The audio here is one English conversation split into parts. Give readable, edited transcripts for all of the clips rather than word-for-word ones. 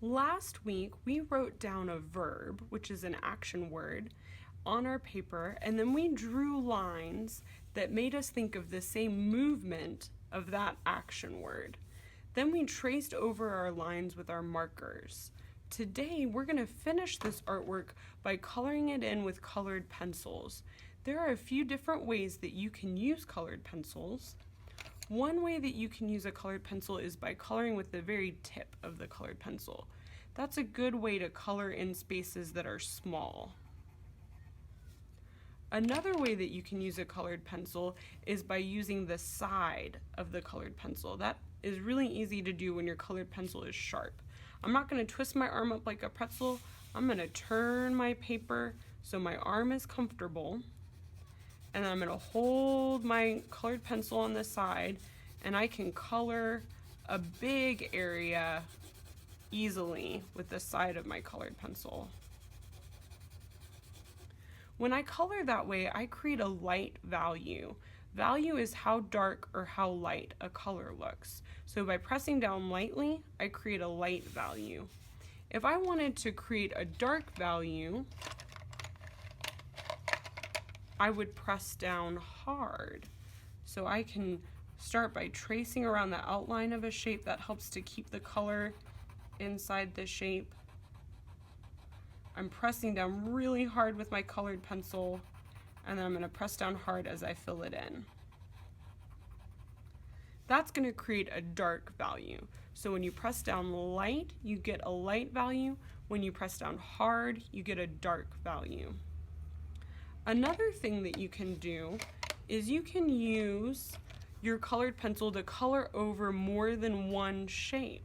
Last week, we wrote down a verb, which is an action word, on our paper, and then we drew lines that made us think of the same movement of that action word. Then we traced over our lines with our markers. Today, we're going to finish this artwork by coloring it in with colored pencils. There are a few different ways that you can use colored pencils. One way that you can use a colored pencil is by coloring with the very tip of the colored pencil. That's a good way to color in spaces that are small. Another way that you can use a colored pencil is by using the side of the colored pencil. That is really easy to do when your colored pencil is sharp. I'm not going to twist my arm up like a pretzel. I'm going to turn my paper so my arm is comfortable. And then I'm going to hold my colored pencil on the side, and I can color a big area easily with the side of my colored pencil. When I color that way, I create a light value. Value is how dark or how light a color looks. So by pressing down lightly, I create a light value. If I wanted to create a dark value, I would press down hard. So I can start by tracing around the outline of a shape. That helps to keep the color inside the shape. I'm pressing down really hard with my colored pencil, and then I'm going to press down hard as I fill it in. That's going to create a dark value. So when you press down light, you get a light value. When you press down hard, you get a dark value. Another thing that you can do is you can use your colored pencil to color over more than one shape.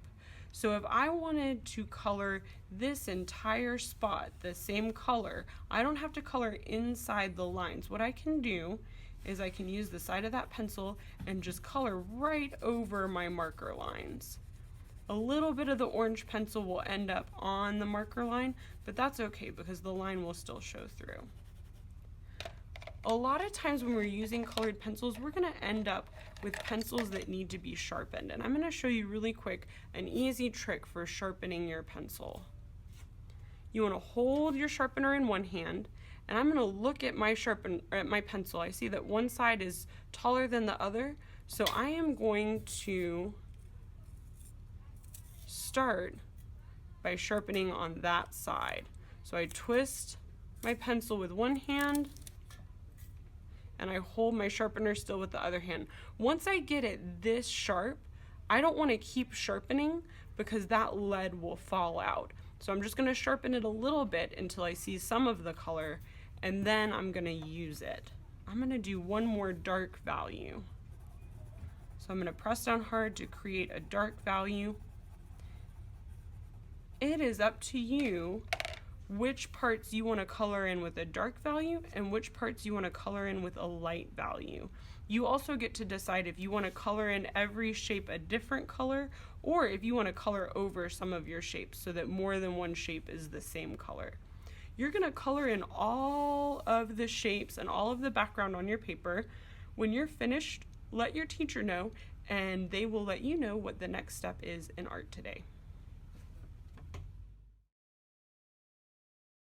So if I wanted to color this entire spot the same color, I don't have to color inside the lines. What I can do is I can use the side of that pencil and just color right over my marker lines. A little bit of the orange pencil will end up on the marker line, but that's okay because the line will still show through. A lot of times when we're using colored pencils, we're going to end up with pencils that need to be sharpened. And I'm going to show you really quick an easy trick for sharpening your pencil. You want to hold your sharpener in one hand, and I'm going to look at my pencil. I see that one side is taller than the other, so I am going to start by sharpening on that side. So I twist my pencil with one hand, and I hold my sharpener still with the other hand. Once I get it this sharp, I don't want to keep sharpening because that lead will fall out. So I'm just going to sharpen it a little bit until I see some of the color, and then I'm going to use it. I'm going to do one more dark value. So I'm going to press down hard to create a dark value. It is up to you which parts you want to color in with a dark value and which parts you want to color in with a light value. You also get to decide if you want to color in every shape a different color, or if you want to color over some of your shapes so that more than one shape is the same color. You're going to color in all of the shapes and all of the background on your paper. When you're finished, let your teacher know, and they will let you know what the next step is in art today.